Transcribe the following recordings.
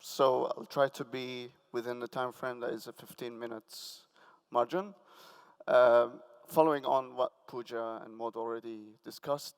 So I'll try to be within the time frame that is a 15 minutes margin. Following on what Pooja and Maud already discussed,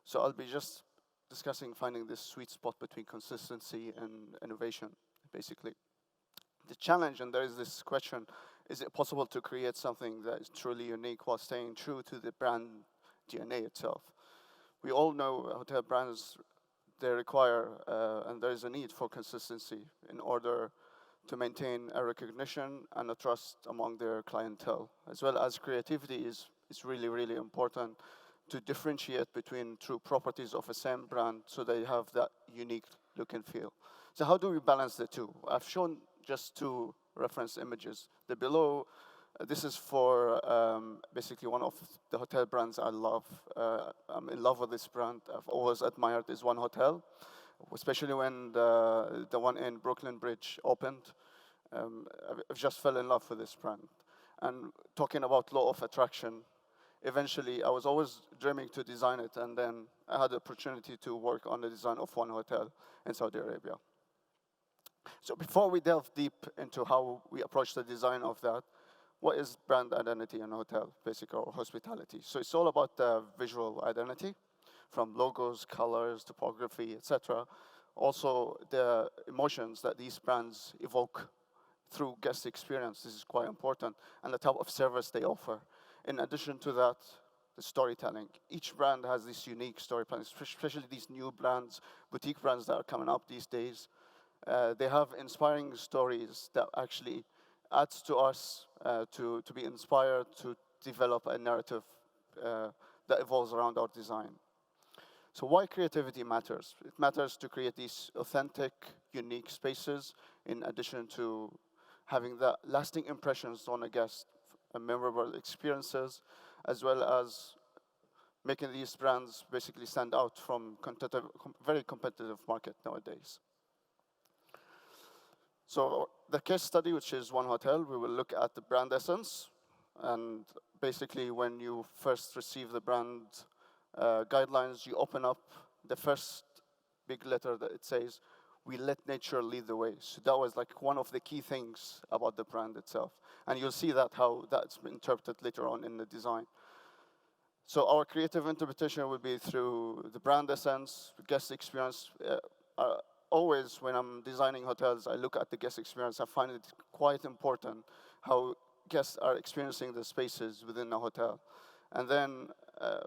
so I'll be just discussing finding this sweet spot between consistency and innovation, basically. The challenge, and there is this question, is it possible to create something that is truly unique while staying true to the brand DNA itself? We all know hotel brands, they require, and there is a need for consistency in order to maintain a recognition and a trust among their clientele, as well as creativity is really, really important to differentiate between true properties of a same brand so they have that unique look and feel. So how do we balance the two? I've shown just two reference images. The below, this is for basically one of the hotel brands I love. I'm in love with this brand. I've always admired this one hotel, especially when the one in Brooklyn Bridge opened. I've just fell in love with this brand. And talking about law of attraction, eventually I was always dreaming to design it, and then I had the opportunity to work on the design of one hotel in Saudi Arabia. So before we delve deep into how we approach the design of that, what is brand identity in a hotel, basically, or hospitality? So it's all about the visual identity, from logos, colors, topography, etc. Also, the emotions that these brands evoke through guest experience. This is quite important, and the type of service they offer. In addition to that, the storytelling. Each brand has this unique storytelling, especially these new brands, boutique brands that are coming up these days. They have inspiring stories that actually adds to us to be inspired to develop a narrative that evolves around our design. So why creativity matters? It matters to create these authentic, unique spaces in addition to having the lasting impressions on a guest, memorable experiences, as well as making these brands basically stand out from very competitive market nowadays. So the case study, which is one hotel, we will look at the brand essence. And basically, when you first receive the brand guidelines, you open up the first big letter that it says, "We let nature lead the way." So that was like one of the key things about the brand itself. And you'll see that how that's been interpreted later on in the design. So our creative interpretation will be through the brand essence, guest experience. Always when I'm designing hotels, I look at the guest experience. I find it quite important how guests are experiencing the spaces within a hotel. And then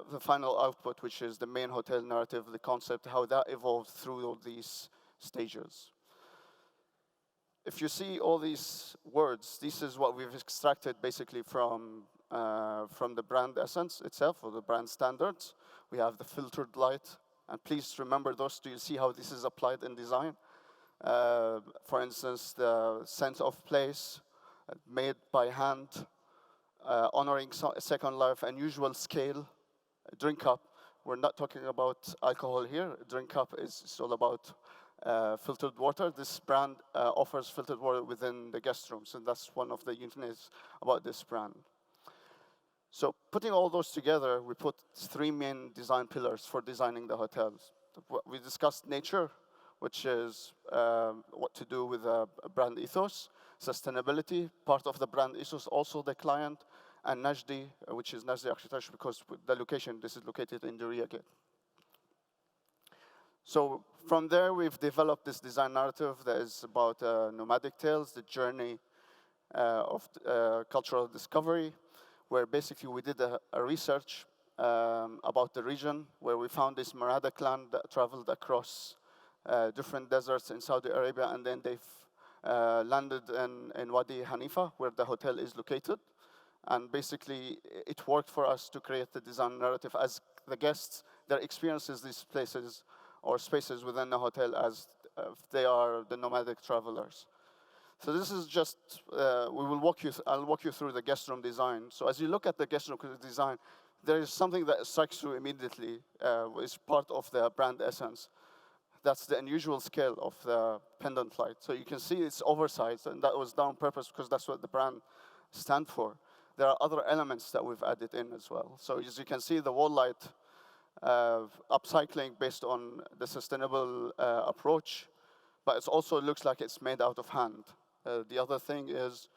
the final output, which is the main hotel narrative, the concept, how that evolved through all these stages. If you see all these words, this is what we've extracted basically from the brand essence itself, or the brand standards. We have the filtered light. And please remember those. Do you see how this is applied in design? For instance, the sense of place, made by hand, honoring second life, unusual scale, drink cup. We're not talking about alcohol here. Drink cup is all about filtered water. This brand offers filtered water within the guest rooms, and that's one of the uniqueness about this brand. So putting all those together, we put three main design pillars for designing the hotels. We discussed nature, which is what to do with a brand ethos, sustainability, part of the brand ethos, also the client, and Najdi, which is Najdi architecture, because the location, this is located in Diriyah Gate. So from there, we've developed this design narrative that is about nomadic tales, the journey of cultural discovery, where basically we did a research about the region, where we found this Marada clan that traveled across different deserts in Saudi Arabia, and then they've landed in Wadi Hanifa, where the hotel is located. And basically, it worked for us to create the design narrative as the guests, their experiences these places or spaces within the hotel as they are the nomadic travelers. So this is just, I'll walk you through the guest room design. So as you look at the guest room design, there is something that strikes you immediately, is part of the brand essence. That's the unusual scale of the pendant light. So you can see it's oversized, and that was done on purpose because that's what the brand stands for. There are other elements that we've added in as well. So as you can see, the wall light upcycling based on the sustainable approach, but it also looks like it's made out of hand. The other thing is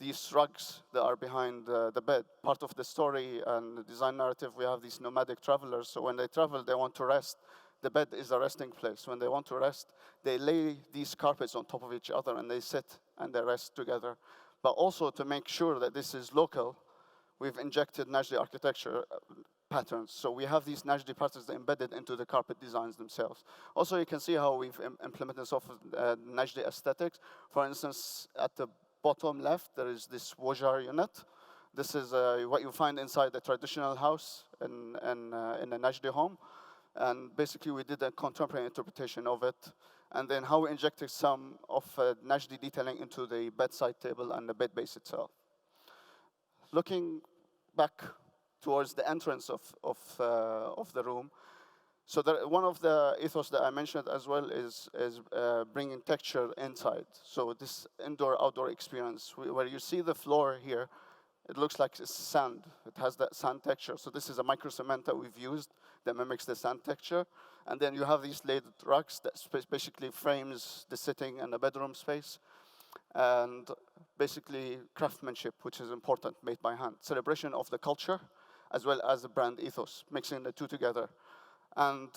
these rugs that are behind the bed. Part of the story and the design narrative, we have these nomadic travelers. So when they travel, they want to rest. The bed is a resting place. When they want to rest, they lay these carpets on top of each other and they sit and they rest together. But also to make sure that this is local, we've injected Najdi architecture patterns. So we have these Najdi patterns embedded into the carpet designs themselves. Also, you can see how we've implemented some of Najdi aesthetics. For instance, at the bottom left, there is this wajar unit. This is what you find inside a traditional house in a Najdi home. And basically, we did a contemporary interpretation of it. And then how we injected some of Najdi detailing into the bedside table and the bed base itself. Looking back towards the entrance of the room, so one of the ethos that I mentioned as well is bringing texture inside. So this indoor-outdoor experience, where you see the floor here, it looks like it's sand. It has that sand texture. So this is a micro cement that we've used that mimics the sand texture. And then you have these laid rugs that basically frames the sitting and the bedroom space. And basically craftsmanship, which is important, made by hand. Celebration of the culture, as well as the brand ethos, mixing the two together. And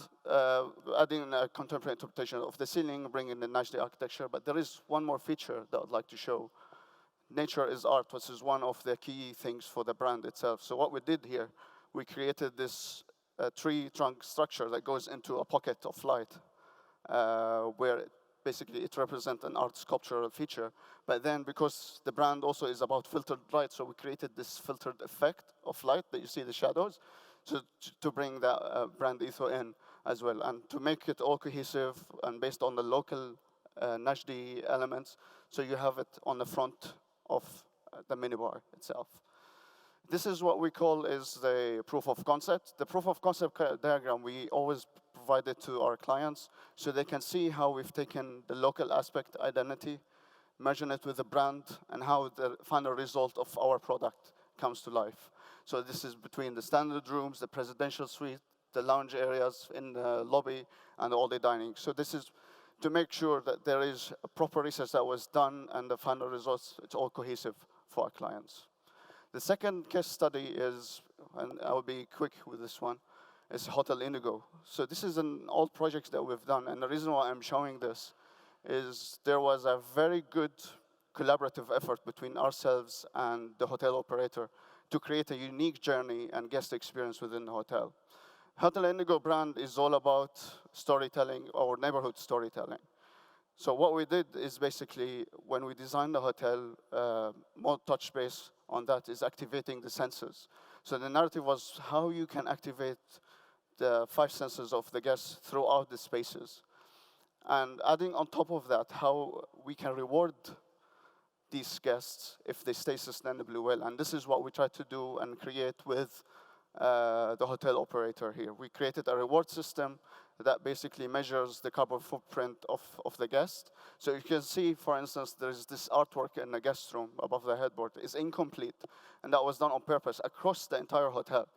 adding a contemporary interpretation of the ceiling, bringing the Najdi architecture. But there is one more feature that I'd like to show. Nature is art, which is one of the key things for the brand itself. So what we did here, we created this tree trunk structure that goes into a pocket of light, where basically it represents an art sculptural feature. But then because the brand also is about filtered light, so we created this filtered effect of light that you see the shadows, to bring that brand ethos in as well, and to make it all cohesive and based on the local Najdi elements, so you have it on the front of the minibar itself. This is what we call is the proof of concept. The proof of concept diagram we always provide it to our clients so they can see how we've taken the local aspect identity, merging it with the brand, and how the final result of our product comes to life. So this is between the standard rooms, the presidential suite, the lounge areas in the lobby, and all the dining. So this is to make sure that there is a proper research that was done and the final results, it's all cohesive for our clients. The second case study is, and I'll be quick with this one, is Hotel Indigo. So this is an old project that we've done, and the reason why I'm showing this is there was a very good collaborative effort between ourselves and the hotel operator to create a unique journey and guest experience within the hotel. Hotel Indigo brand is all about storytelling or neighborhood storytelling. So what we did is basically, when we designed the hotel, more touch base on that is activating the senses. So the narrative was how you can activate the 5 senses of the guests throughout the spaces. And adding on top of that, how we can reward these guests if they stay sustainably well. And this is what we try to do and create with the hotel operator here. We created a reward system that basically measures the carbon footprint of the guest. So you can see, for instance, there's this artwork in the guest room above the headboard. It's incomplete, and that was done on purpose across the entire hotel.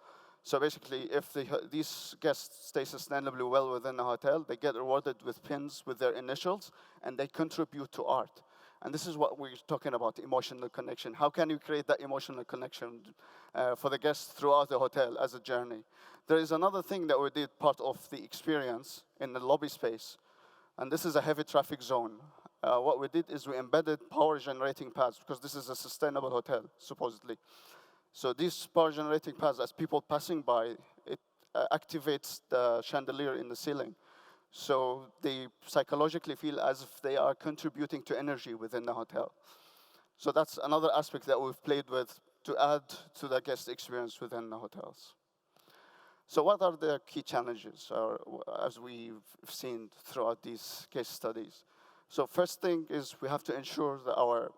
So basically, if these guests stay sustainably well within the hotel, they get rewarded with pins with their initials, and they contribute to art. And this is what we're talking about, emotional connection. How can you create that emotional connection for the guests throughout the hotel as a journey? There is another thing that we did part of the experience in the lobby space, and this is a heavy traffic zone. What we did is we embedded power generating pads, because this is a sustainable hotel, supposedly. So these power generating pads, as people passing by, it activates the chandelier in the ceiling. So they psychologically feel as if they are contributing to energy within the hotel. So that's another aspect that we've played with to add to the guest experience within the hotels. So what are the key challenges, as we've seen throughout these case studies? So first thing is we have to ensure that our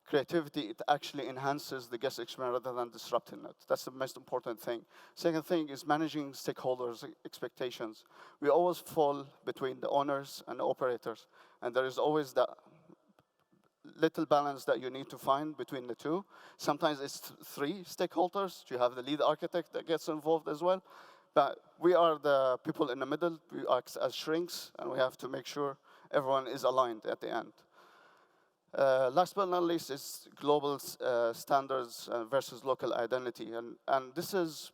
creativity, it actually enhances the guest experience rather than disrupting it. That's the most important thing. Second thing is managing stakeholders' expectations. We always fall between the owners and the operators, and there is always that little balance that you need to find between the two. Sometimes it's 3 stakeholders. You have the lead architect that gets involved as well. But we are the people in the middle. We act as shrinks, and we have to make sure everyone is aligned at the end. Last but not least is global standards versus local identity. And this is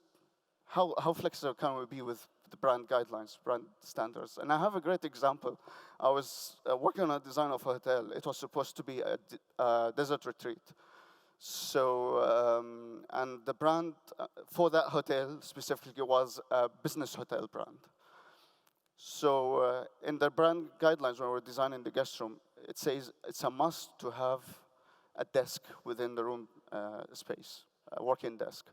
how flexible can we be with the brand guidelines, brand standards. And I have a great example. I was working on a design of a hotel. It was supposed to be a desert retreat. So, and the brand for that hotel specifically was a business hotel brand. So in the brand guidelines, when we're designing the guest room, it says it's a must to have a desk within the room space, a working desk.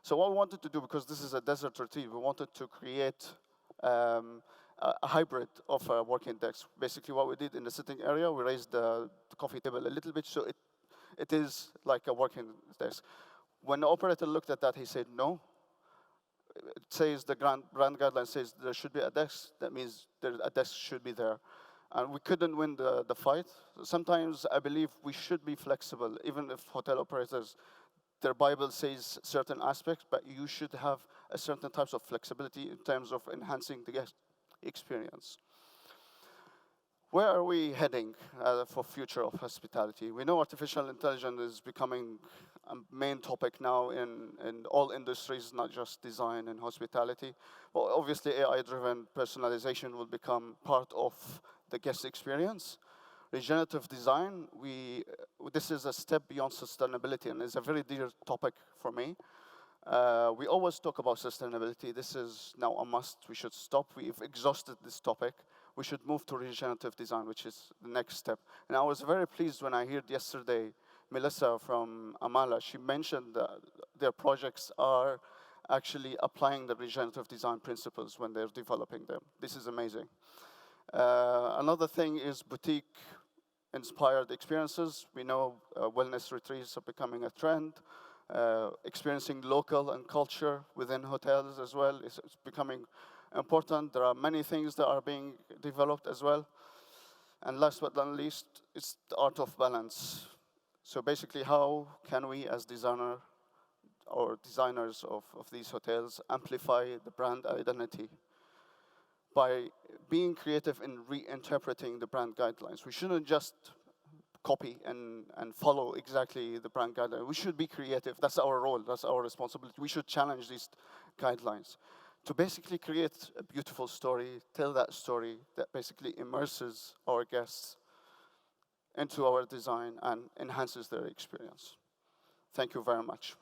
So what we wanted to do, because this is a desert retreat, we wanted to create a hybrid of a working desk. Basically what we did in the sitting area, we raised the coffee table a little bit, so it is like a working desk. When the operator looked at that, he said, no. It says the brand guideline says there should be a desk. That means a desk should be there. And we couldn't win the fight. Sometimes I believe we should be flexible, even if hotel operators, their Bible says certain aspects, but you should have a certain types of flexibility in terms of enhancing the guest experience. Where are we heading for future of hospitality? We know artificial intelligence is becoming a main topic now in all industries, not just design and hospitality. Well, obviously, AI-driven personalization will become part of the guest experience. Regenerative design, this is a step beyond sustainability, and it's a very dear topic for me. We always talk about sustainability. This is now a must. We should stop. We've exhausted this topic. We should move to regenerative design, which is the next step. And I was very pleased when I heard yesterday Melissa from Amala, she mentioned that their projects are actually applying the regenerative design principles when they're developing them. This is amazing. Another thing is boutique-inspired experiences. We know wellness retreats are becoming a trend. Experiencing local and culture within hotels as well is becoming important. There are many things that are being developed as well. And last but not least, it's the art of balance. So basically, how can we as designers of these hotels amplify the brand identity by being creative in reinterpreting the brand guidelines? We shouldn't just copy and follow exactly the brand guidelines. We should be creative. That's our role. That's our responsibility. We should challenge these guidelines to basically create a beautiful story, tell that story that basically immerses our guests into our design and enhances their experience. Thank you very much.